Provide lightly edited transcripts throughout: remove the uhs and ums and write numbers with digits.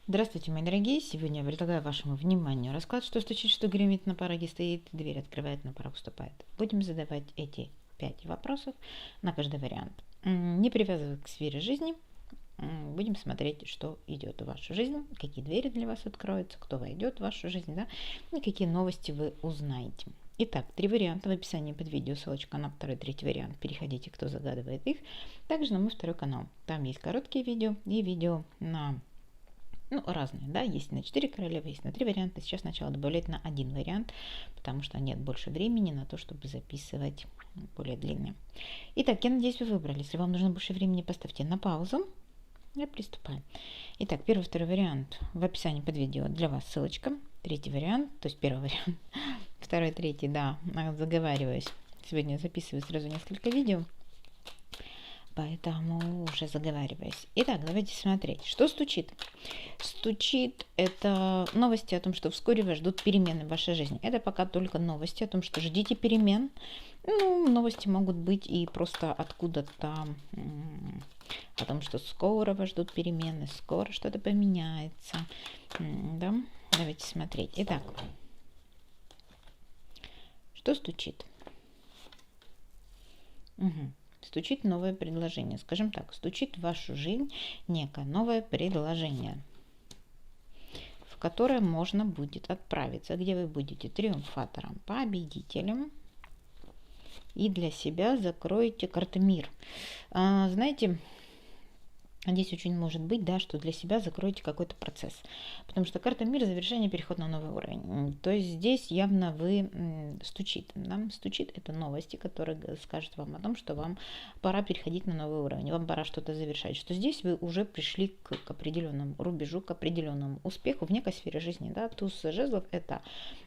Здравствуйте, мои дорогие! Сегодня я предлагаю вашему вниманию расклад, что стучит, что гремит, на пороге стоит, дверь открывает, на порог вступает. Будем задавать эти 5 вопросов на каждый вариант. Не привязываясь к сфере жизни, будем смотреть, что идет в вашу жизнь, какие двери для вас откроются, кто войдет в вашу жизнь, да, и какие новости вы узнаете. Итак, 3 варианта в описании под видео, ссылочка на второй, третий вариант. Переходите, кто загадывает их. Также на мой второй канал. Там есть короткие видео и видео на разные, да, есть на 4 королевы, есть на 3 варианта. Сейчас сначала добавлять на один вариант, потому что нет больше времени на то, чтобы записывать более длинные. Итак, я надеюсь, вы выбрали. Если вам нужно больше времени, поставьте на паузу и приступаем. Итак, первый, второй вариант в описании под видео для вас ссылочка. Третий вариант, то есть первый вариант, второй, третий, да, заговариваюсь. Сегодня записываю сразу несколько видео, поэтому уже заговариваюсь. Итак, давайте смотреть, что стучит. Стучит — это новости о том, что вскоре вас ждут перемены в вашей жизни. Это пока только новости о том, что ждите перемен. Новости могут быть и просто откуда-то о том, что скоро вас ждут перемены, скоро что-то поменяется. Да? Давайте смотреть. Итак, что стучит? Стучит новое предложение. Скажем так, стучит в вашу жизнь некое новое предложение, в которое можно будет отправиться, где вы будете триумфатором, победителем, и для себя закроете карту мир. Знаете, здесь очень может быть, да, что для себя закроете какой-то процесс. Потому что карта мира — завершение, переход на новый уровень. То есть здесь явно вы стучит. Да? Стучит — это новости, которые скажут вам о том, что вам пора переходить на новый уровень. Вам пора что-то завершать. Что здесь вы уже пришли к определенному рубежу, к определенному успеху в некой сфере жизни. Да? Туз жезлов — это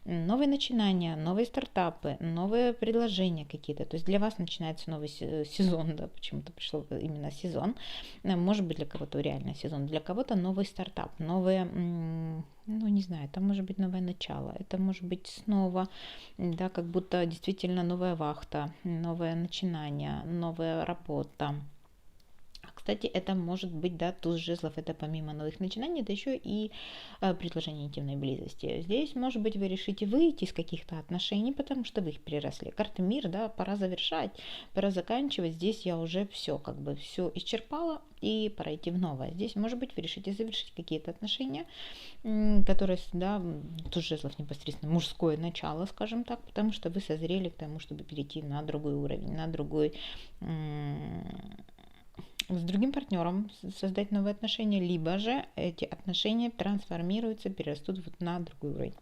новые начинания, новые стартапы, новые предложения какие-то. То есть для вас начинается новый сезон. Да? Почему-то пришел именно сезон. Может быть, для кого-то реально сезон, для кого-то новый стартап, новое, не знаю, это может быть новое начало, это может быть снова, да, как будто действительно новая вахта, новое начинание, новая работа. Кстати, это может быть, да, туз жезлов, это помимо новых начинаний, это еще и предложение интимной близости. Здесь, может быть, вы решите выйти из каких-то отношений, потому что вы их переросли. Карта мир, да, пора завершать, пора заканчивать. Здесь я уже все исчерпала, и пора идти в новое. Здесь, может быть, вы решите завершить какие-то отношения, которые, да, туз жезлов непосредственно мужское начало, скажем так, потому что вы созрели к тому, чтобы перейти на другой уровень, на другой с другим партнером создать новые отношения, либо же эти отношения трансформируются, перерастут на другой уровень.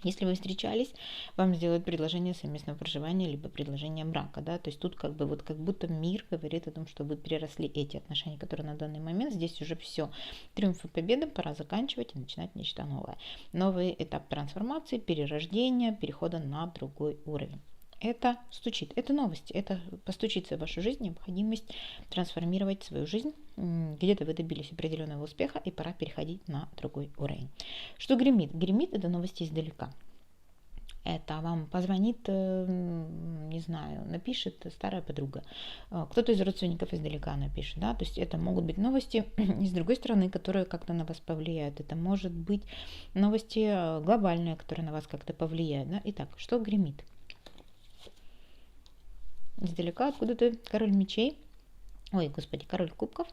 Если вы встречались, вам сделают предложение совместного проживания, либо предложение брака, да, то есть тут как будто мир говорит о том, что вы переросли эти отношения, которые на данный момент, здесь уже все, триумф и победа, пора заканчивать и начинать нечто новое. Новый этап трансформации, перерождения, перехода на другой уровень. Это стучит, это новости, это постучится в вашу жизнь, необходимость трансформировать свою жизнь. Где-то вы добились определенного успеха, и пора переходить на другой уровень. Что гремит? Гремит — это новости издалека. Это вам позвонит, не знаю, напишет старая подруга. Кто-то из родственников издалека напишет, да, то есть это могут быть новости с другой стороны, которые как-то на вас повлияют. Это может быть новости глобальные, которые на вас как-то повлияют, да. Итак, что гремит? Издалека, откуда-то король мечей, король кубков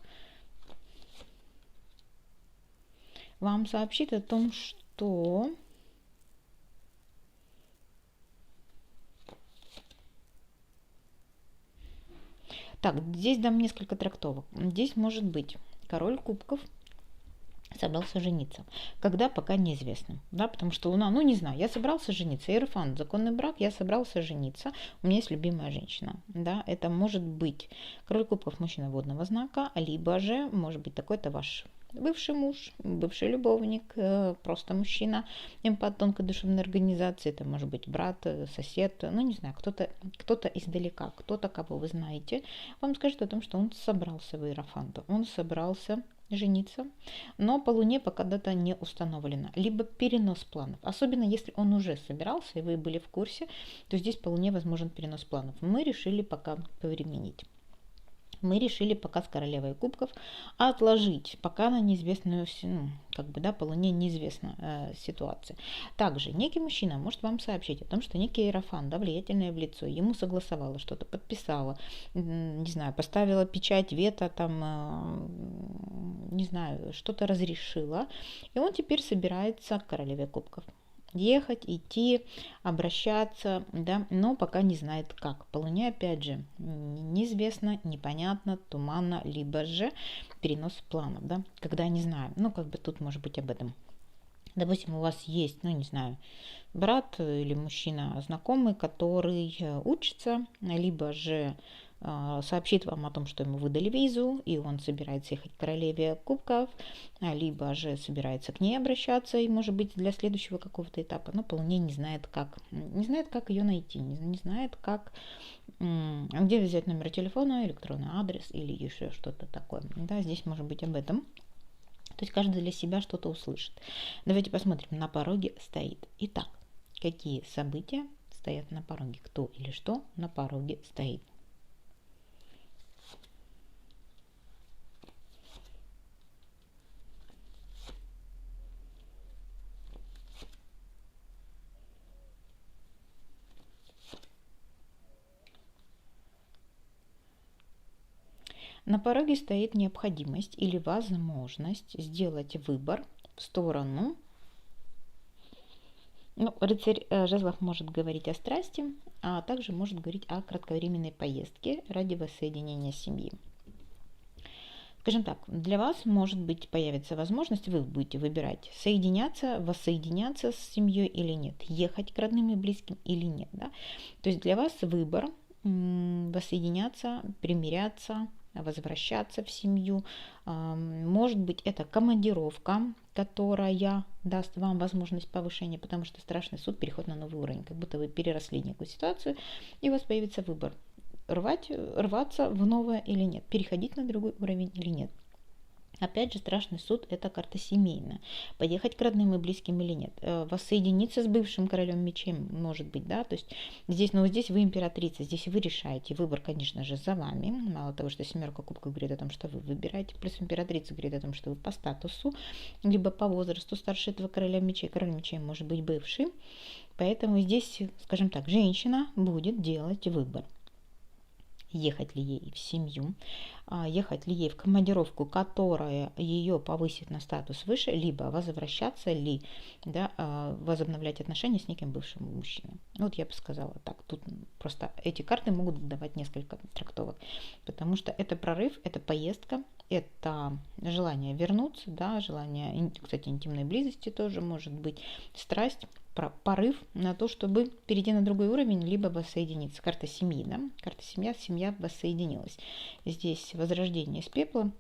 вам сообщит о том, что здесь дам несколько трактовок. Здесь может быть король кубков собрался жениться. Когда, пока неизвестно. Да, потому что Луна, не знаю, я собрался жениться. Иерофант, законный брак, я собрался жениться. У меня есть любимая женщина. Да, это может быть король кубков, мужчина водного знака, либо же может быть такой-то ваш бывший муж, бывший любовник, просто мужчина, эмпат тонкой душевной организации. Это может быть брат, сосед, не знаю, кто-то издалека, кто-то, кого вы знаете, вам скажет о том, что он собрался в Иерофанту. Он собрался жениться, но по Луне пока дата не установлена, либо перенос планов. Особенно если он уже собирался, и вы были в курсе, то здесь по Луне возможен перенос планов. Мы решили пока повременить. мы решили пока с королевой кубков отложить, пока на неизвестную, ну, как бы, да, по луне неизвестна ситуация. Также некий мужчина может вам сообщить о том, что некий иерофант, да, влиятельное в лицо, ему согласовало что-то, подписала, не знаю, поставила печать, вето, там, не знаю, что-то разрешила, и он теперь собирается к королеве кубков ехать, идти, обращаться, да, но пока не знает как. По луне, опять же, неизвестно, непонятно, туманно, либо же перенос планов, да, когда не знаю, ну, как бы тут может быть об этом. Допустим, у вас есть, ну, не знаю, брат или мужчина знакомый, который учится, либо же сообщит вам о том, что ему выдали визу, и он собирается ехать к королеве кубков, либо же собирается к ней обращаться, и, может быть, для следующего какого-то этапа, но по луне не знает как. Не знает, как ее найти, не знает, как, где взять номер телефона, электронный адрес или еще что-то такое. Да, здесь может быть об этом. То есть каждый для себя что-то услышит. Давайте посмотрим. На пороге стоит. Итак, какие события стоят на пороге? Кто или что на пороге стоит? На пороге стоит необходимость или возможность сделать выбор в сторону. Ну, рыцарь жезлов может говорить о страсти, а также может говорить о кратковременной поездке ради воссоединения семьи. Скажем так, для вас, может быть, появится возможность, вы будете выбирать, соединяться, воссоединяться с семьей или нет, ехать к родным и близким или нет. Да? То есть для вас выбор воссоединяться, примиряться, возвращаться в семью. Может быть, это командировка, которая даст вам возможность повышения, потому что страшный суд, переход на новый уровень, как будто вы переросли некую ситуацию, и у вас появится выбор, рваться в новое или нет, переходить на другой уровень или нет. Опять же, страшный суд – это карта семейная. Поехать к родным и близким или нет. Воссоединиться с бывшим королем мечей, может быть, да. То есть здесь, но здесь вы императрица, здесь вы решаете. Выбор, конечно же, за вами. Мало того, что семерка кубков говорит о том, что вы выбираете, плюс императрица говорит о том, что вы по статусу, либо по возрасту старше этого короля мечей. Король мечей может быть бывший. Поэтому здесь, скажем так, женщина будет делать выбор. Ехать ли ей в семью, ехать ли ей в командировку, которая ее повысит на статус выше, либо возвращаться ли, да, возобновлять отношения с неким бывшим мужчиной. Вот я бы сказала так. Тут просто эти карты могут давать несколько трактовок, потому что это прорыв, это поездка, это желание вернуться, да, желание, кстати, интимной близости тоже может быть, страсть, порыв на то, чтобы перейти на другой уровень, либо воссоединиться. Карта семьи, да? Карта семья воссоединилась. Здесь возрождение из пепла,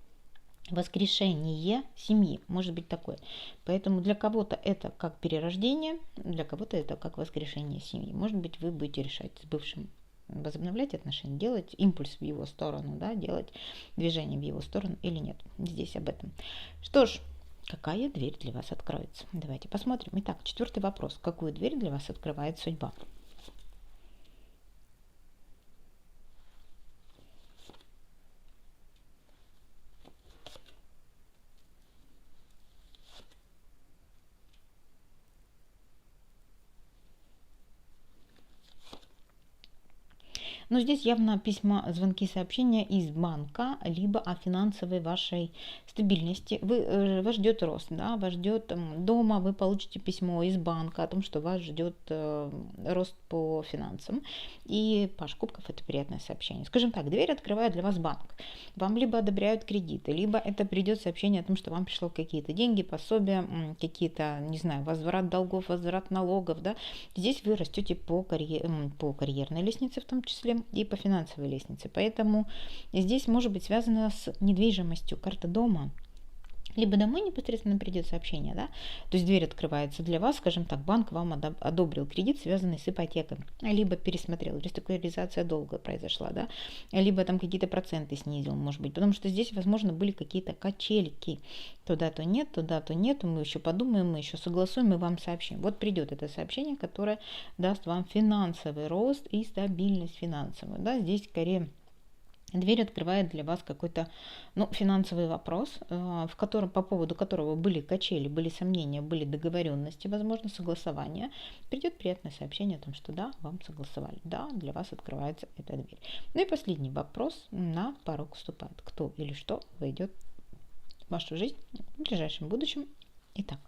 воскрешение семьи, может быть такое. Поэтому для кого-то это как перерождение, для кого-то это как воскрешение семьи. Может быть, вы будете решать с бывшим возобновлять отношения, делать импульс в его сторону, да, делать движение в его сторону или нет. Здесь об этом. Что ж, какая дверь для вас откроется? Давайте посмотрим. Итак, 4-й вопрос. Какую дверь для вас открывает судьба? Но здесь явно письма, звонки, сообщения из банка, либо о финансовой вашей стабильности. Вас ждет рост, да, вас ждет дома, вы получите письмо из банка о том, что вас ждет рост по финансам. И Паш кубков – это приятное сообщение. Скажем так, дверь открывает для вас банк. Вам либо одобряют кредиты, либо это придет сообщение о том, что вам пришло какие-то деньги, пособия, какие-то, не знаю, возврат долгов, возврат налогов, да. Здесь вы растете по карьерной лестнице в том числе, и по финансовой лестнице. Поэтому здесь может быть связано с недвижимостью, карта дома. Либо домой непосредственно придет сообщение, да, то есть дверь открывается для вас, скажем так, банк вам одобрил кредит, связанный с ипотекой, либо пересмотрел, реструктуризация долга произошла, да, либо там какие-то проценты снизил, может быть, потому что здесь, возможно, были какие-то качельки, туда-то нет, мы еще подумаем, мы еще согласуем, мы вам сообщим. Вот придет это сообщение, которое даст вам финансовый рост и стабильность финансовую, да, здесь скорее Дверь открывает для вас какой-то, ну, финансовый вопрос, в котором, по поводу которого были качели, были сомнения, были договоренности, возможно, согласования. Придет приятное сообщение о том, что да, вам согласовали, да, для вас открывается эта дверь. Ну и последний вопрос: на порог вступает. Кто или что войдет в вашу жизнь в ближайшем будущем? Итак.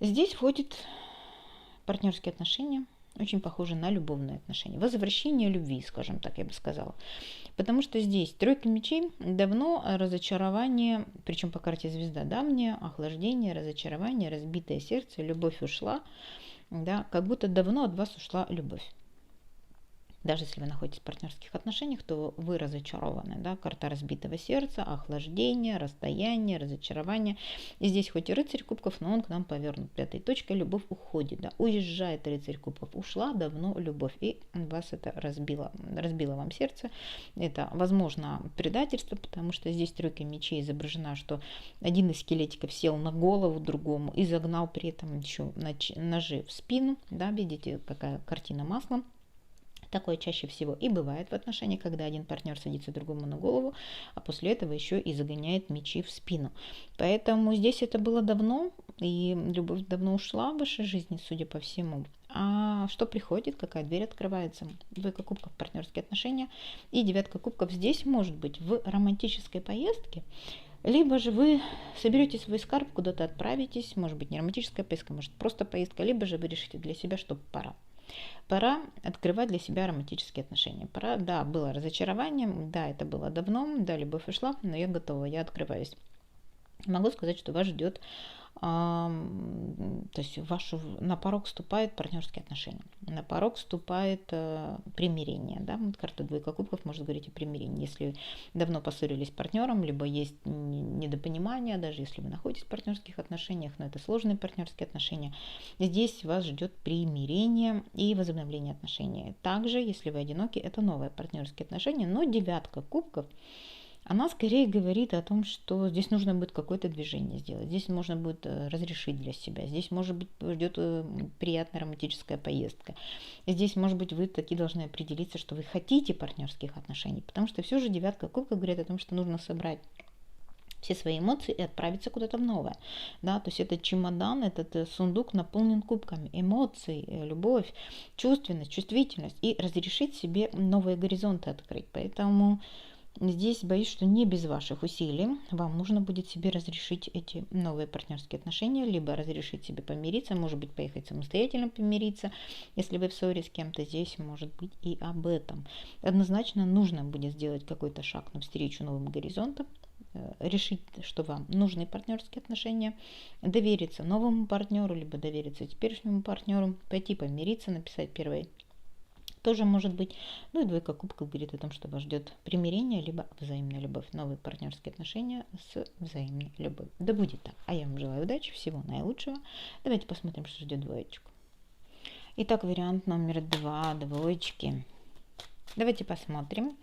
Здесь входит партнерские отношения, очень похожи на любовные отношения. Возвращение любви, скажем так, я бы сказала. Потому что здесь тройка мечей, давно разочарование, причем по карте звезда, давнее охлаждение, разочарование, разбитое сердце, любовь ушла, да, как будто давно от вас ушла любовь. Даже если вы находитесь в партнерских отношениях, то вы разочарованы. Да? Карта разбитого сердца, охлаждение, расстояние, разочарование. И здесь хоть и рыцарь кубков, но он к нам повернут пятой точкой. Любовь уходит. Да? Уезжает рыцарь кубков. Ушла давно любовь. И вас это разбило вам сердце. Это, возможно, предательство, потому что здесь тройка мечей изображена, что один из скелетиков сел на голову другому и загнал при этом еще ножи в спину. Да? Видите, какая картина маслом. Такое чаще всего и бывает в отношениях, когда один партнер садится другому на голову, а после этого еще и загоняет мечи в спину. Поэтому здесь это было давно, и любовь давно ушла в вашей жизни, судя по всему. А что приходит, какая дверь открывается? Двойка кубков, партнерские отношения, и девятка кубков здесь может быть в романтической поездке. Либо же вы соберете свой скарб, куда-то отправитесь, может быть не романтическая поездка, может просто поездка, либо же вы решите для себя, что пора. Пора открывать для себя романтические отношения. Пора, да, было разочарование, да, это было давно, да, любовь ушла, но я готова, я открываюсь. Могу сказать, что вас ждет, то есть на порог вступает партнерские отношения, на порог вступает примирение. Да? Карта двойка кубков может говорить о примирении. Если давно поссорились с партнером, либо есть недопонимание, даже если вы находитесь в партнерских отношениях, но это сложные партнерские отношения, здесь вас ждет примирение и возобновление отношений. Также, если вы одиноки, это новые партнерские отношения, но девятка кубков, она скорее говорит о том, что здесь нужно будет какое-то движение сделать, здесь можно будет разрешить для себя, здесь, может быть, ждет приятная романтическая поездка. Здесь, может быть, вы таки должны определиться, что вы хотите партнерских отношений, потому что все же девятка кубков говорит о том, что нужно собрать все свои эмоции и отправиться куда-то в новое. Да? То есть этот чемодан, этот сундук наполнен кубками эмоций, любовь, чувственность, чувствительность, и разрешить себе новые горизонты открыть. Поэтому здесь боюсь, что не без ваших усилий вам нужно будет себе разрешить эти новые партнерские отношения, либо разрешить себе помириться, может быть, поехать самостоятельно помириться, если вы в ссоре с кем-то, здесь может быть и об этом. Однозначно нужно будет сделать какой-то шаг навстречу новым горизонтам, решить, что вам нужны партнерские отношения, довериться новому партнеру, либо довериться теперешнему партнеру, пойти помириться, написать первое тоже может быть. Ну и двойка кубков говорит о том, что вас ждет примирение, либо взаимная любовь. Новые партнерские отношения с взаимной любовью. Да будет так. А я вам желаю удачи, всего наилучшего. Давайте посмотрим, что ждет двоечку. Итак, вариант номер 2, двоечки. Давайте посмотрим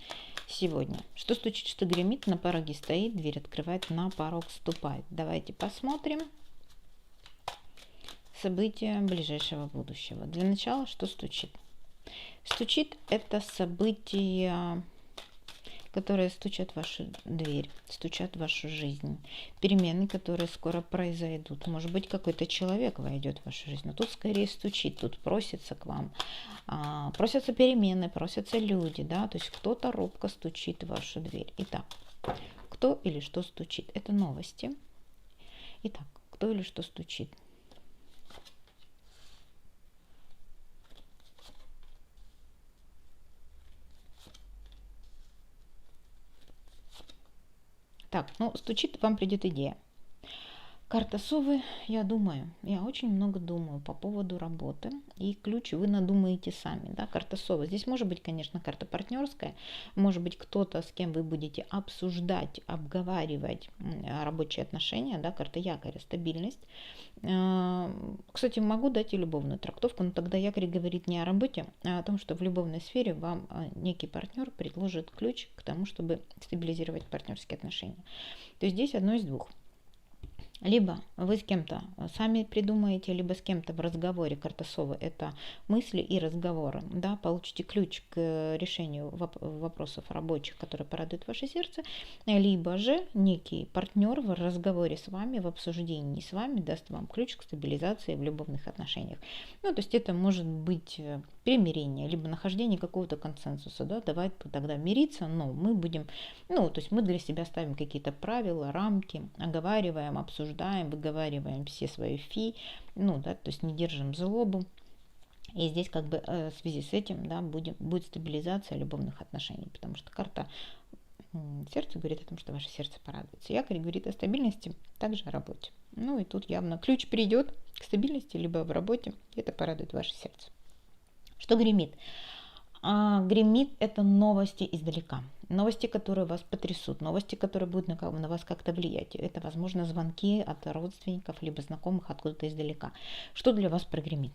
сегодня. Что стучит, что гремит, на пороге стоит, дверь открывает, на порог вступает. Давайте посмотрим события ближайшего будущего. Для начала, что стучит? Стучит это события, которые стучат в вашу дверь, стучат в вашу жизнь. Перемены, которые скоро произойдут. Может быть, какой-то человек войдет в вашу жизнь. Но тут скорее стучит, тут просится к вам. Просятся перемены, просятся люди. Да? То есть кто-то робко стучит в вашу дверь. Итак, кто или что стучит? Это новости. Итак, кто или что стучит? Так, ну, стучит, вам придет идея. Карта совы, я думаю, я очень много думаю по поводу работы, и ключ вы надумаете сами, да, карта совы. Здесь может быть, конечно, карта партнерская, может быть кто-то, с кем вы будете обсуждать, обговаривать рабочие отношения, да, карта якоря, стабильность. Кстати, могу дать и любовную трактовку, но тогда якорь говорит не о работе, а о том, что в любовной сфере вам некий партнер предложит ключ к тому, чтобы стабилизировать партнерские отношения. То есть здесь одно из двух. Либо вы с кем-то сами придумаете, либо с кем-то в разговоре, карта совы – это мысли и разговоры, да, получите ключ к решению вопросов рабочих, которые порадуют ваше сердце, либо же некий партнер в разговоре с вами, в обсуждении с вами даст вам ключ к стабилизации в любовных отношениях. Ну, то есть это может быть примирение, либо нахождение какого-то консенсуса, да, давай тогда мириться, но мы будем, ну, то есть мы для себя ставим какие-то правила, рамки, оговариваем, обсуждаем, выговариваем все свои фи, ну, да, то есть не держим злобу. И здесь как бы в связи с этим, да, будет стабилизация любовных отношений, потому что карта сердца говорит о том, что ваше сердце порадуется. Якорь говорит о стабильности, также о работе. Ну и тут явно ключ придет к стабильности, либо в работе, и это порадует ваше сердце. Что гремит? Гремит – это новости издалека. Новости, которые вас потрясут, новости, которые будут на вас как-то влиять. Это, возможно, звонки от родственников, либо знакомых откуда-то издалека. Что для вас прогремит?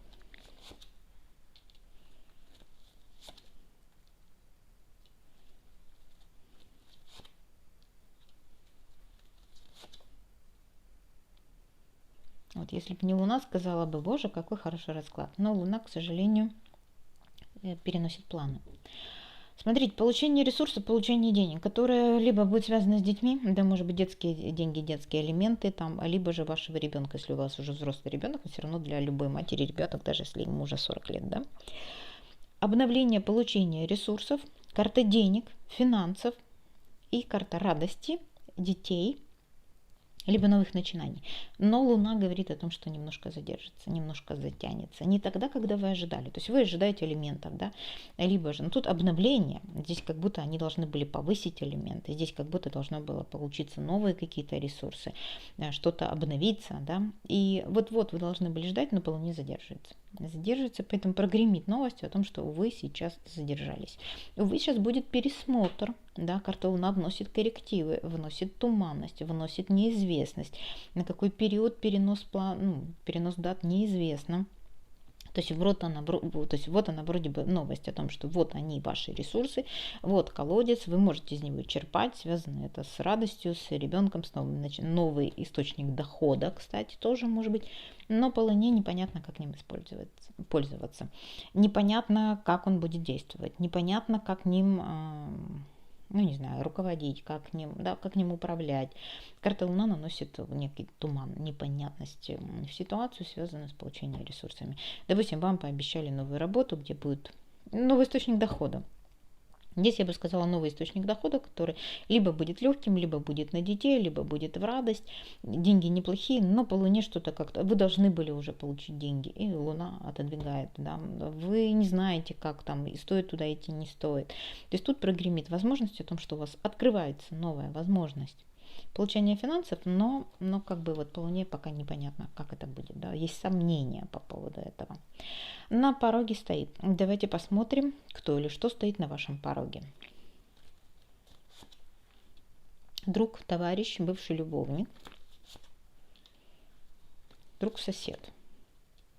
Вот если бы не Луна, сказала бы, боже, какой хороший расклад. Но Луна, к сожалению, переносит планы. Смотрите, получение ресурсов, получение денег, которые либо будет связано с детьми, да, может быть, детские деньги, детские элементы, там, либо же вашего ребенка, если у вас уже взрослый ребенок, но все равно для любой матери ребенок, даже если ему уже 40 лет, да. Обновление, получение ресурсов, карта денег, финансов и карта радости, детей, либо новых начинаний. Но Луна говорит о том, что немножко задержится, немножко затянется. Не тогда, когда вы ожидали. То есть вы ожидаете элементов, да, либо же, ну тут обновление, здесь как будто они должны были повысить элементы, здесь как будто должно было получиться новые какие-то ресурсы, что-то обновиться, да, и вот-вот вы должны были ждать, но по Луне задерживается. Задерживается, поэтому прогремит новость о том, что вы сейчас задержались. Увы, сейчас будет пересмотр, да, карта Луна вносит коррективы, вносит туманность, вносит неизвестность. На какой период перенос дат неизвестно. То есть, вот она вроде бы новость о том, что вот они, ваши ресурсы, вот колодец, вы можете из него черпать, связано это с радостью, с ребенком, с новый источник дохода, кстати, тоже может быть, но по Луне непонятно, как ним пользоваться, непонятно, как он будет действовать, непонятно, как ним ну, не знаю, руководить, как ним управлять. Карта Луна наносит некий туман, непонятность в ситуацию, связанную с получением ресурсами. Допустим, вам пообещали новую работу, где будет новый источник дохода. Здесь я бы сказала новый источник дохода, который либо будет легким, либо будет на детей, либо будет в радость. Деньги неплохие, но по Луне что-то как-то... Вы должны были уже получить деньги, и Луна отодвигает. Да? Вы не знаете, как там, и стоит туда идти, не стоит. То есть тут прогремит возможность о том, что у вас открывается новая возможность получения финансов, но как бы вот по Луне пока непонятно, как это будет. Да? Есть сомнения по поводу этого. На пороге стоит. Давайте посмотрим, кто или что стоит на вашем пороге. Друг, товарищ, бывший любовник. Друг, сосед.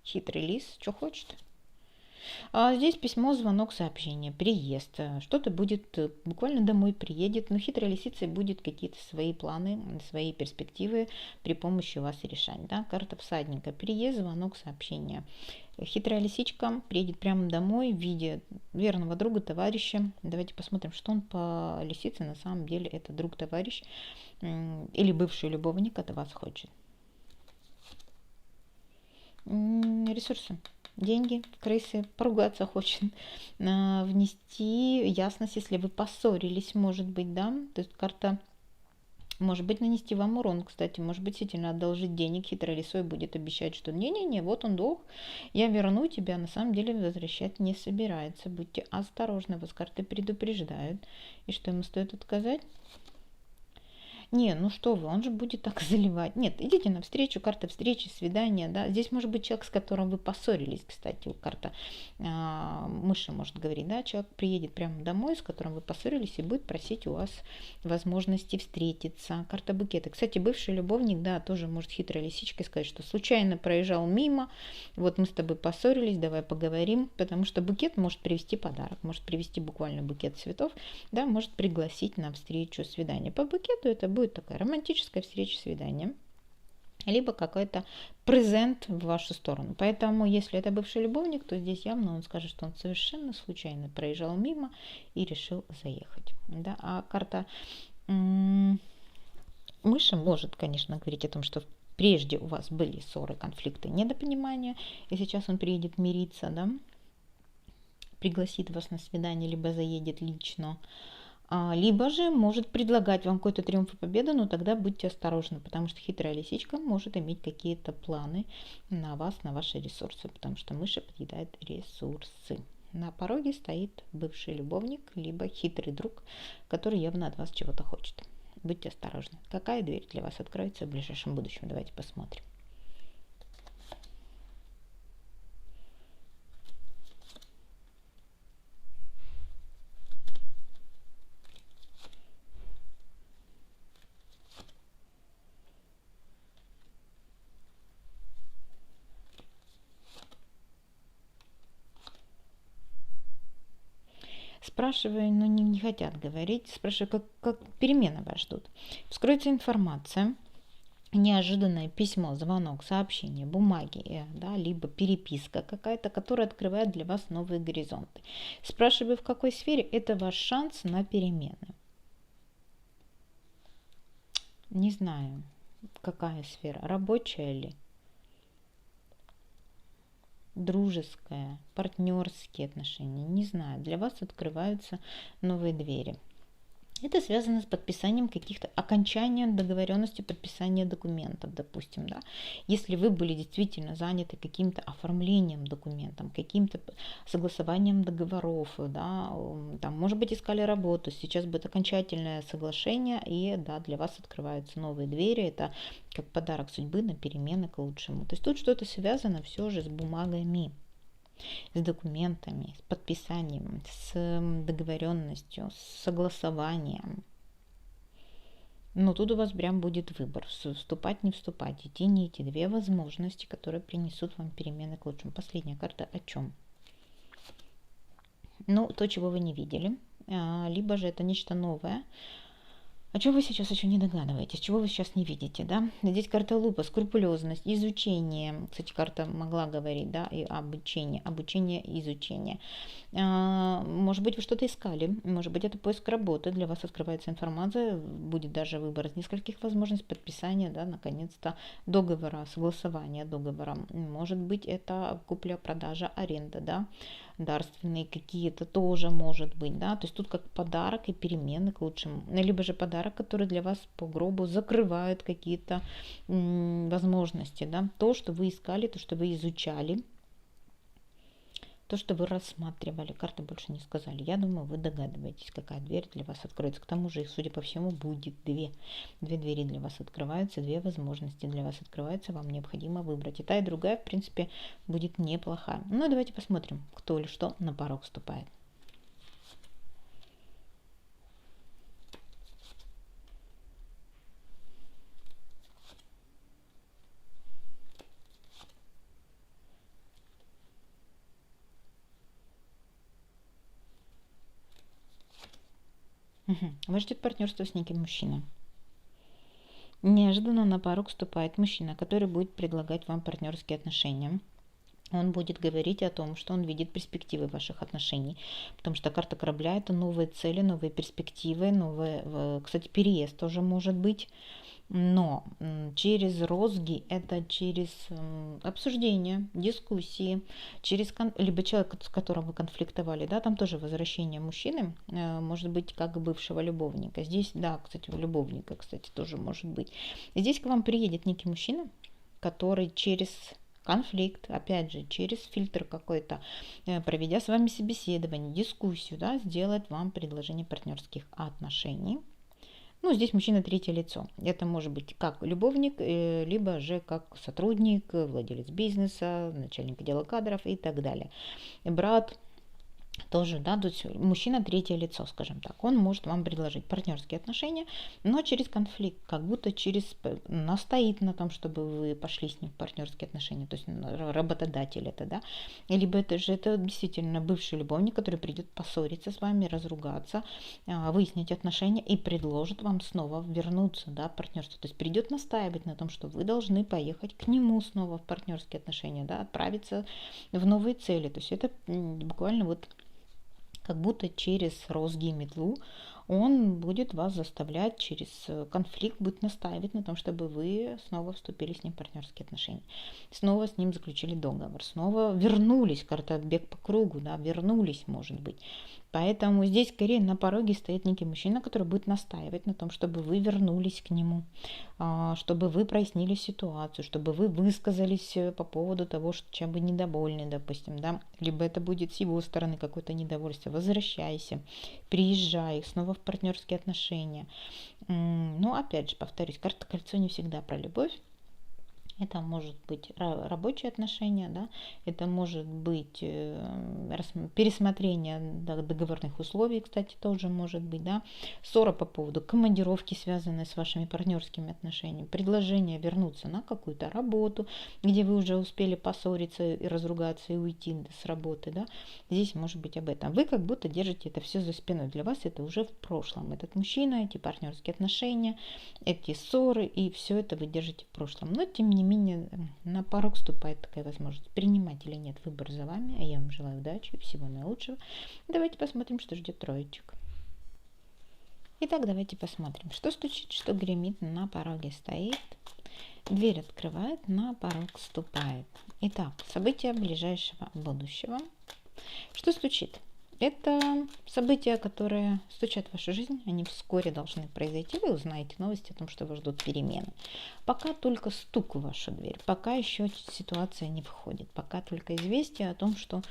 Хитрый лис, что хочет. Здесь письмо, звонок, сообщение, приезд. Что-то будет, буквально домой приедет, но хитрая лисица будет какие-то свои планы, свои перспективы при помощи вас решать. Да? Карта всадника, приезд, звонок, сообщение. Хитрая лисичка приедет прямо домой в виде верного друга, товарища. Давайте посмотрим, что он по лисице на самом деле это друг, товарищ или бывший любовник от вас хочет. Ресурсы. Деньги, крысы, поругаться хочет, внести ясность, если вы поссорились, может быть, да, то есть карта, может быть, нанести вам урон, кстати, может быть, действительно одолжить денег, хитрой лисой будет обещать, что не-не-не, вот он долг, я верну тебя, на самом деле возвращать не собирается, будьте осторожны, вас карты предупреждают, и что ему стоит отказать? Не, ну что вы, он же будет так заливать. Нет, идите навстречу, карта встречи, свидания, да. Здесь может быть человек, с которым вы поссорились, кстати, карта мыши может говорить, да, человек приедет прямо домой, с которым вы поссорились и будет просить у вас возможности встретиться. Карта букета. Кстати, бывший любовник, да, тоже может хитрой лисичкой сказать, что случайно проезжал мимо, вот мы с тобой поссорились, давай поговорим, потому что букет может привести подарок, может привести буквально букет цветов, да, может пригласить на встречу, свидание. По букету это будет такая романтическая встреча, свидание, либо какой-то презент в вашу сторону. Поэтому, если это бывший любовник, то здесь явно он скажет, что он совершенно случайно проезжал мимо и решил заехать. Да? А карта мыши может, конечно, говорить о том, что прежде у вас были ссоры, конфликты, недопонимания, и сейчас он приедет мириться, да, пригласит вас на свидание, либо заедет лично, либо же может предлагать вам какой-то триумф и победу, но тогда будьте осторожны, потому что хитрая лисичка может иметь какие-то планы на вас, на ваши ресурсы, потому что мыши подъедает ресурсы. На пороге стоит бывший любовник, либо хитрый друг, который явно от вас чего-то хочет. Будьте осторожны. Какая дверь для вас откроется в ближайшем будущем? Давайте посмотрим. Спрашиваю, но не хотят говорить. Спрашиваю, как перемены вас ждут. Вскроется информация, неожиданное письмо, звонок, сообщение, бумаги, да, либо переписка какая-то, которая открывает для вас новые горизонты. Спрашиваю, в какой сфере, это ваш шанс на перемены. Не знаю, какая сфера, рабочая ли, дружеская, партнерские отношения, не знаю. Для вас открываются новые двери. Это связано с подписанием каких-то окончания договоренности, подписания документов, допустим, да. Если вы были действительно заняты каким-то оформлением документов, каким-то согласованием договоров, да, там, может быть, искали работу, сейчас будет окончательное соглашение, и, да, для вас открываются новые двери, это как подарок судьбы на перемены к лучшему. То есть тут что-то связано все же с бумагами, с документами, с подписанием, с договоренностью, с согласованием. Но тут у вас прям будет выбор, вступать, не вступать, идти, не идти. Две возможности, которые принесут вам перемены к лучшему. Последняя карта о чем? Ну, то, чего вы не видели, либо же это нечто новое, о чем вы сейчас еще не догадываетесь, чего вы сейчас не видите, да? Здесь карта лупа, скрупулезность, изучение. Кстати, карта могла говорить, да, и обучение, изучение. Может быть, вы что-то искали, может быть, это поиск работы, для вас открывается информация, будет даже выбор из нескольких возможностей, подписания, да, наконец-то, договора, согласования договора. Может быть, это купля-продажа, аренда, да, дарственные какие-то тоже может быть, да, то есть тут как подарок и перемены к лучшему, либо же подарок, который для вас по гробу закрывает какие-то возможности, да, то, что вы искали, то, что вы изучали, то, что вы рассматривали. Карты больше не сказали. Я думаю, вы догадываетесь, какая дверь для вас откроется. К тому же их, судя по всему, будет две. Две двери для вас открываются, две возможности для вас открываются. Вам необходимо выбрать. И та, и другая, в принципе, будет неплохая. Ну, давайте посмотрим, кто или что на порог вступает. Вас ждет партнерство с неким мужчиной. Неожиданно на порог вступает мужчина, который будет предлагать вам партнерские отношения. Он будет говорить о том, что он видит перспективы ваших отношений, потому что карта корабля – это новые цели, новые перспективы, новые, кстати, переезд тоже может быть. Но через розги, это через обсуждение, дискуссии, через либо человека, с которым вы конфликтовали, да, там тоже возвращение мужчины, может быть, как бывшего любовника. Здесь, да, кстати, любовника, кстати, тоже может быть. Здесь к вам приедет некий мужчина, который через конфликт, опять же, через фильтр какой-то, проведя с вами собеседование, дискуссию, да, сделает вам предложение партнерских отношений. Ну, здесь мужчина третье лицо. Это может быть как любовник, либо же как сотрудник, владелец бизнеса, начальник отдела кадров и так далее. Брат, тоже, да, тут мужчина третье лицо, скажем так, он может вам предложить партнерские отношения, но через конфликт, как будто настоит на том, чтобы вы пошли с ним в партнерские отношения, то есть работодатель это, да, либо это действительно бывший любовник, который придет поссориться с вами, разругаться, выяснить отношения и предложит вам снова вернуться, да, в партнерство, то есть придет настаивать на том, что вы должны поехать к нему снова в партнерские отношения, да, отправиться в новые цели, то есть это буквально вот как будто через розги и метлу он будет вас заставлять через конфликт, будет настаивать на том, чтобы вы снова вступили с ним в партнерские отношения, снова с ним заключили договор, снова вернулись, карта бег по кругу, да, вернулись, может быть. Поэтому здесь скорее на пороге стоит некий мужчина, который будет настаивать на том, чтобы вы вернулись к нему, чтобы вы прояснили ситуацию, чтобы вы высказались по поводу того, чем вы недовольны, допустим, да, либо это будет с его стороны какое-то недовольство. Возвращайся, приезжай снова в партнерские отношения. Но опять же, повторюсь, карта кольцо не всегда про любовь. Это может быть рабочие отношения, да, это может быть пересмотрение договорных условий, кстати, тоже может быть, да, ссора по поводу командировки, связанной с вашими партнерскими отношениями, предложение вернуться на какую-то работу, где вы уже успели поссориться и разругаться и уйти с работы, да, здесь может быть об этом. Вы как будто держите это все за спиной, для вас это уже в прошлом, этот мужчина, эти партнерские отношения, эти ссоры и все это вы держите в прошлом, но тем не менее на порог вступает такая возможность. Принимать или нет, выбор за вами. А я вам желаю удачи и всего наилучшего. Давайте посмотрим, что ждет троечек. Итак, давайте посмотрим, что стучит, что гремит, на пороге стоит. Дверь открывает, на порог вступает. Итак, события ближайшего будущего. Что стучит? Это события, которые стучат в вашу жизнь, они вскоре должны произойти. Вы узнаете новости о том, что вас ждут перемены. Пока только стук в вашу дверь, пока еще ситуация не входит, пока только известие о том, что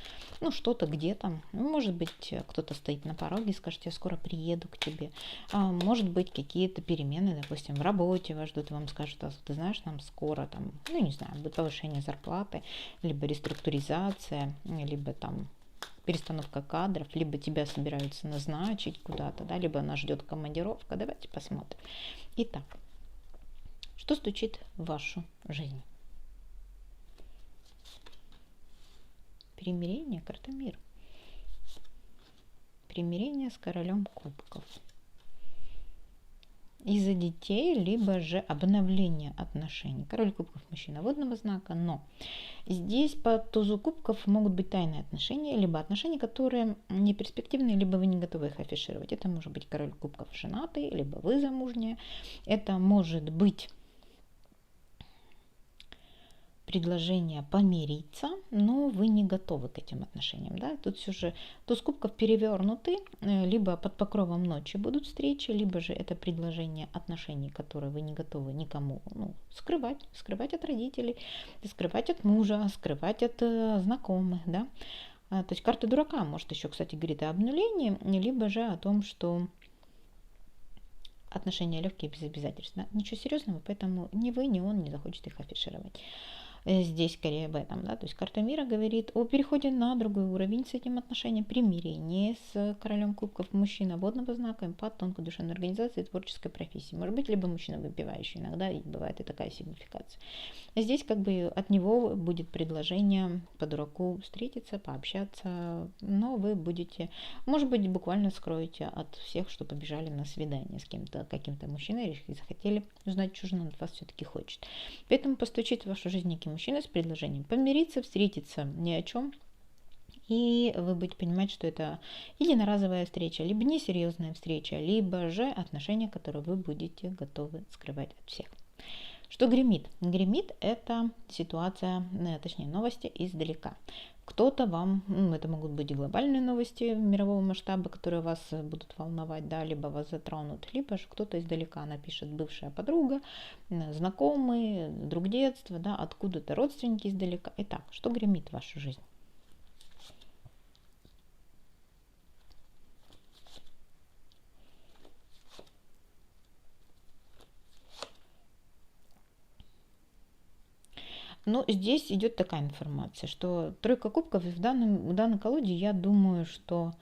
что-то где-то, может быть, кто-то стоит на пороге и скажет, я скоро приеду к тебе. Может быть, какие-то перемены, допустим, в работе вас ждут, вам скажут, ты знаешь, нам скоро там, будет повышение зарплаты, либо реструктуризация, либо там перестановка кадров, либо тебя собираются назначить куда-то, да, либо нас ждет командировка. Давайте посмотрим. Итак, что стучит в вашу жизнь? Примирение, карта мир. Примирение с королем кубков. Из-за детей, либо же обновление отношений. Король кубков мужчина водного знака, но здесь по тузу кубков могут быть тайные отношения, либо отношения, которые не перспективные, либо вы не готовы их афишировать. Это может быть король кубков женатый, либо вы замужняя. Это может быть предложение помириться, но вы не готовы к этим отношениям. Да? Тут все же туз кубков перевернуты, либо под покровом ночи будут встречи, либо же это предложение отношений, которые вы не готовы никому скрывать от родителей, скрывать от мужа, скрывать от знакомых. Да? То есть карта дурака может еще, кстати, говорит о обнулении, либо же о том, что отношения легкие без обязательств. Да? Ничего серьезного, поэтому ни вы, ни он не захочет их афишировать. Здесь скорее об этом, да, то есть карта мира говорит о переходе на другой уровень с этим отношением, примирение с королем кубков, мужчина водного знака, эмпат, тонкой душевной организации, творческой профессии. Может быть, либо мужчина выпивающий, иногда бывает и такая сигнификация. Здесь как бы от него будет предложение по дураку встретиться, пообщаться, но вы будете, может быть, буквально скроете от всех, что побежали на свидание с кем-то, каким-то мужчиной, и захотели узнать, что же он от вас все-таки хочет. Поэтому постучит в вашу жизнь некий мужчина с предложением помириться, встретиться ни о чем, и вы будете понимать, что это единоразовая встреча, либо несерьезная встреча, либо же отношения, которые вы будете готовы скрывать от всех. Что гремит? Гремит – это ситуация, точнее новости издалека. Кто-то вам, это могут быть глобальные новости мирового масштаба, которые вас будут волновать, да, либо вас затронут, либо же кто-то издалека напишет бывшая подруга, знакомый, друг детства, да, откуда-то родственники издалека. Итак, что гремит в вашу жизнь? Но здесь идет такая информация, что тройка кубков в данной колоде, я думаю, что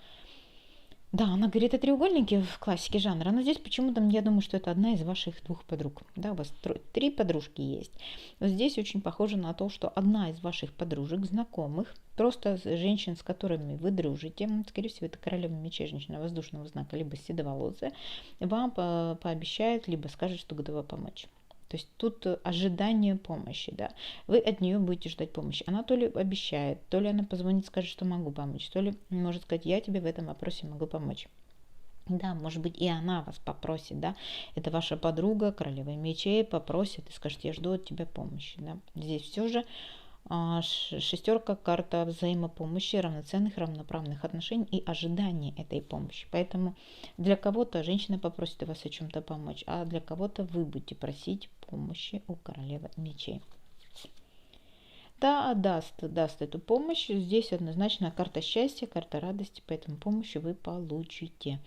да, она говорит о треугольнике в классике жанра, но здесь почему-то я думаю, что это одна из ваших двух подруг. Да, у вас три подружки есть. Вот здесь очень похоже на то, что одна из ваших подружек, знакомых, просто женщин, с которыми вы дружите, скорее всего, это королева мечей, женщина воздушного знака, либо седоволосая, вам пообещает, либо скажет, что готова помочь. То есть тут ожидание помощи, да. Вы от нее будете ждать помощи. Она то ли обещает, то ли она позвонит, скажет, что могу помочь, то ли может сказать, я тебе в этом вопросе могу помочь. Да, может быть, и она вас попросит, да. Это ваша подруга, королева мечей, попросит и скажет, я жду от тебя помощи, да. Здесь все же шестерка, карта взаимопомощи, равноценных, равноправных отношений и ожидания этой помощи. Поэтому для кого-то женщина попросит вас о чем-то помочь, а для кого-то вы будете просить помощи у королевы мечей. Да, даст эту помощь. Здесь однозначно карта счастья, карта радости, поэтому помощь вы получите.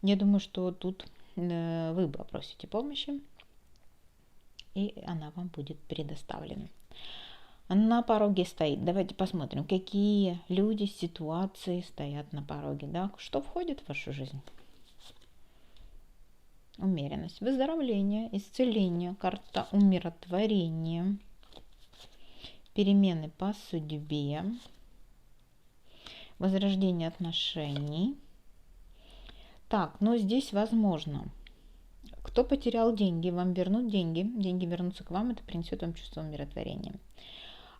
Я думаю, что тут вы попросите помощи, и она вам будет предоставлена. На пороге стоит. Давайте посмотрим, какие люди, ситуации стоят на пороге. Да? Что входит в вашу жизнь? Умеренность, выздоровление, исцеление, карта умиротворения, перемены по судьбе, возрождение отношений. Так, но здесь возможно. Кто потерял деньги, вам вернут деньги. Деньги вернутся к вам, это принесет вам чувство умиротворения.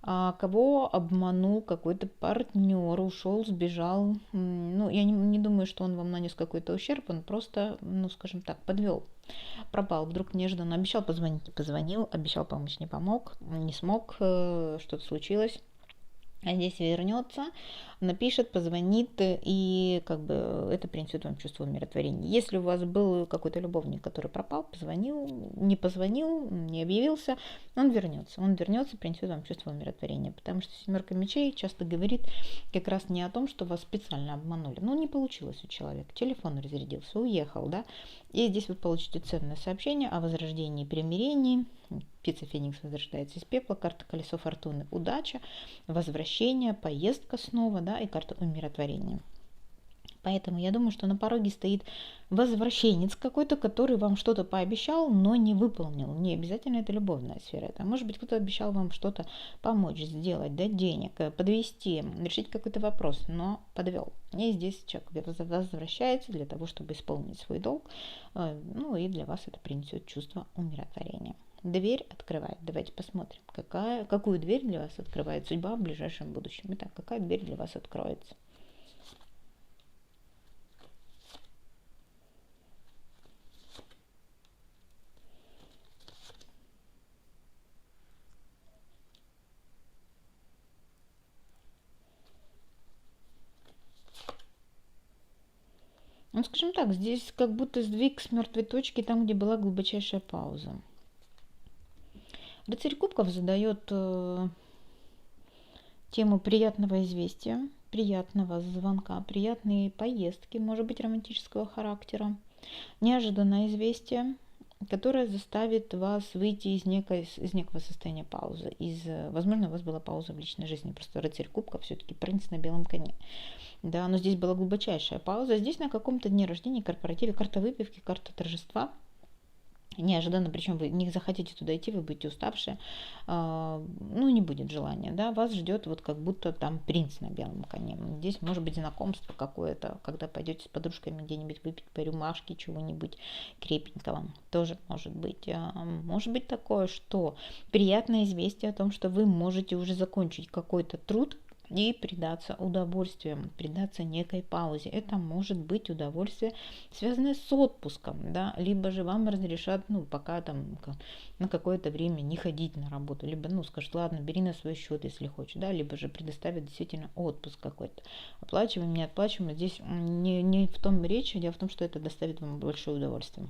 Кого обманул какой-то партнер, ушел, сбежал. Ну, я не думаю, что он вам нанес какой-то ущерб, он просто, ну, скажем так, подвел. Пропал вдруг неожиданно, обещал позвонить, не позвонил, обещал помочь, не помог, не смог, что-то случилось. А здесь вернется, напишет, позвонит, и как бы это принесет вам чувство умиротворения. Если у вас был какой-то любовник, который пропал, позвонил, не позвонил, не объявился, он вернется, принесет вам чувство умиротворения. Потому что семерка мечей часто говорит как раз не о том, что вас специально обманули. Ну, не получилось у человека, телефон разрядился, уехал, да. И здесь вы получите ценное сообщение о возрождении и примирении. Птица Феникс возрождается из пепла, карта колесо фортуны, удача, возвращение, поездка снова, да, и карта умиротворения. Поэтому я думаю, что на пороге стоит возвращенец какой-то, который вам что-то пообещал, но не выполнил. Не обязательно это любовная сфера. Это может быть кто-то обещал вам что-то помочь, сделать, дать денег, подвести, решить какой-то вопрос, но подвел. И здесь человек возвращается для того, чтобы исполнить свой долг. Ну и для вас это принесет чувство умиротворения. Дверь открывает. Давайте посмотрим, какую дверь для вас открывает судьба в ближайшем будущем. Итак, какая дверь для вас откроется? Ну, скажем так, здесь как будто сдвиг с мертвой точки там, где была глубочайшая пауза. Рыцарь кубков задает тему приятного известия, приятного звонка, приятные поездки, может быть, романтического характера, неожиданное известие, которое заставит вас выйти из некого состояния паузы. Возможно, у вас была пауза в личной жизни, просто рыцарь кубков все-таки принц на белом коне. Да, но здесь была глубочайшая пауза. Здесь на каком-то дне рождения, корпоративе, карта выпивки, карта торжества. Неожиданно, причем вы не захотите туда идти, вы будете уставшие, ну, не будет желания, да, вас ждет вот как будто там принц на белом коне. Здесь может быть знакомство какое-то, когда пойдете с подружками где-нибудь выпить по рюмашке чего-нибудь крепенького, тоже может быть. Может быть такое, что приятное известие о том, что вы можете уже закончить какой-то труд, и предаться удовольствием, предаться некой паузе. Это может быть удовольствие, связанное с отпуском, да, либо же вам разрешат, ну, пока там на какое-то время не ходить на работу, либо, ну, скажут, ладно, бери на свой счет, если хочешь, да, либо же предоставят действительно отпуск какой-то. Оплачиваем, не оплачиваем, здесь не в том речь, дело в том, что это доставит вам большое удовольствие.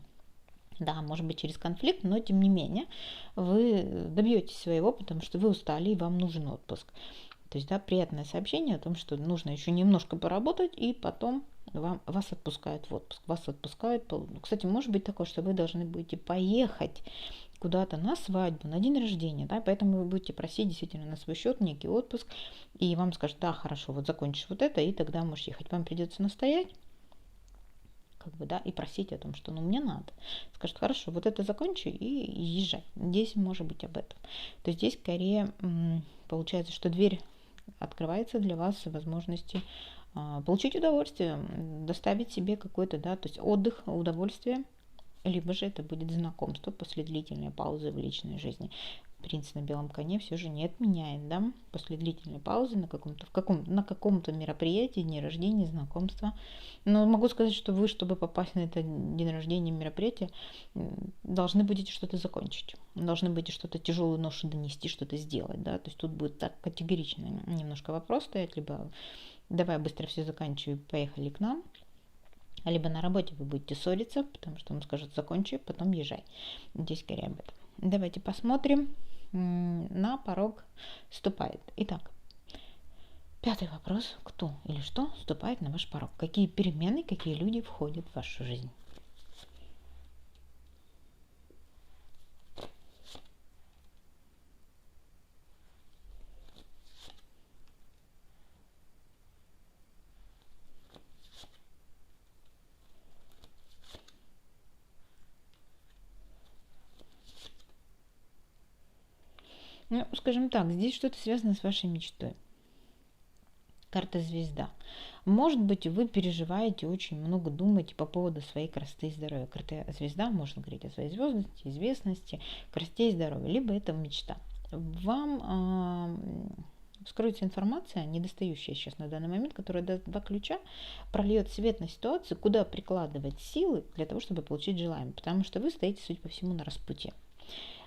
Да, может быть через конфликт, но тем не менее вы добьетесь своего, потому что вы устали и вам нужен отпуск. То есть, да, приятное сообщение о том, что нужно еще немножко поработать, и потом вас отпускают в отпуск. Вас отпускают. Кстати, может быть такое, что вы должны будете поехать куда-то на свадьбу, на день рождения, да, поэтому вы будете просить действительно на свой счет некий отпуск, и вам скажут, да, хорошо, вот закончишь вот это, и тогда можешь ехать. Вам придется настоять, как бы, да, и просить о том, что, ну, мне надо. Скажет, хорошо, вот это закончи и езжай. Здесь может быть об этом. То есть здесь скорее получается, что дверь открывается для вас возможности получить удовольствие, доставить себе какой-то, да, то есть отдых, удовольствие, либо же это будет знакомство после длительной паузы в личной жизни. Принц на белом коне все же не отменяет, да, после длительной паузы на каком-то мероприятии, дне рождения, знакомства. Но могу сказать, что вы, чтобы попасть на это день рождения, мероприятие, должны будете что-то закончить, должны будете что-то тяжелую ношу донести, что-то сделать, да, то есть тут будет так категорично немножко вопрос стоять, либо давай быстро все заканчивай, поехали к нам, либо на работе вы будете ссориться, потому что он скажет закончи, потом езжай. Здесь скорее об этом. Давайте посмотрим. На порог ступает. Итак, 5-й вопрос. Кто или что ступает на ваш порог? Какие перемены, какие люди входят в вашу жизнь? Ну, скажем так, здесь что-то связано с вашей мечтой. Карта звезда. Может быть, вы переживаете, очень много думаете по поводу своей красоты и здоровья. Карта звезда может говорить о своей звездности, известности, красоте и здоровье. Либо это мечта. Вам вскроется информация, недостающая сейчас на данный момент, которая даст 2 ключа, прольет свет на ситуацию, куда прикладывать силы для того, чтобы получить желаемое. Потому что вы стоите, судя по всему, на распутье.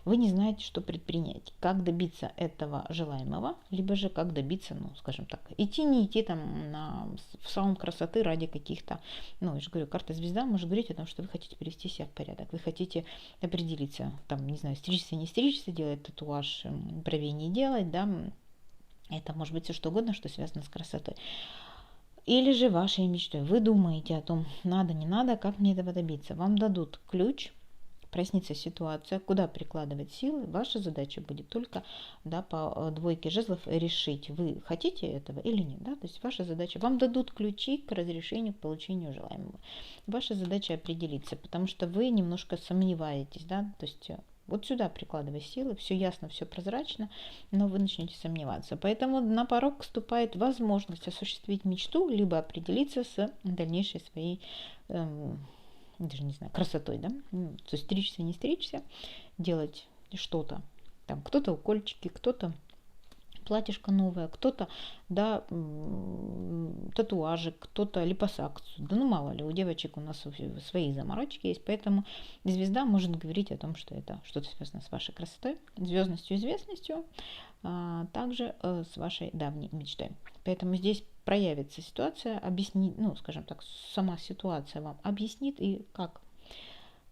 Вы не знаете, что предпринять, как добиться этого желаемого, либо же как добиться, ну, скажем так, идти, не идти там в салон красоты ради каких-то, ну, я же говорю, карта звезда может говорить о том, что вы хотите привести себя в порядок, вы хотите определиться, там, не знаю, стричься, не стричься, делать татуаж, бровей не делать, да, это может быть все что угодно, что связано с красотой. Или же вашей мечтой. Вы думаете о том, надо, не надо, как мне этого добиться. Вам дадут ключ, прояснится ситуация, куда прикладывать силы. Ваша задача будет только, да, по 2 жезлов решить, вы хотите этого или нет. Да? То есть ваша задача, вам дадут ключи к разрешению, к получению желаемого. Ваша задача определиться, потому что вы немножко сомневаетесь, да, то есть вот сюда прикладывая силы, все ясно, все прозрачно, но вы начнете сомневаться. Поэтому на порог вступает возможность осуществить мечту, либо определиться с дальнейшей своей даже не знаю, красотой, да, то есть стричься, не стричься, делать что-то, там, кто-то укольчики, кто-то платьишко новое, кто-то, да, татуажик, кто-то липосакцию, да, ну, мало ли, у девочек у нас свои заморочки есть, поэтому звезда может говорить о том, что это что-то связано с вашей красотой, звездностью, известностью, также с вашей давней мечтой. Поэтому здесь проявится ситуация, объяснит, ну, скажем так, сама ситуация вам объяснит и как,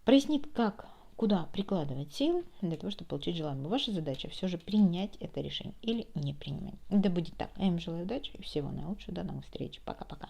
прояснит, как, куда прикладывать силы для того, чтобы получить желаемое. Ваша задача все же принять это решение или не принимать. Да будет так. Я им желаю удачи и всего наилучшего. До новых встреч. Пока-пока.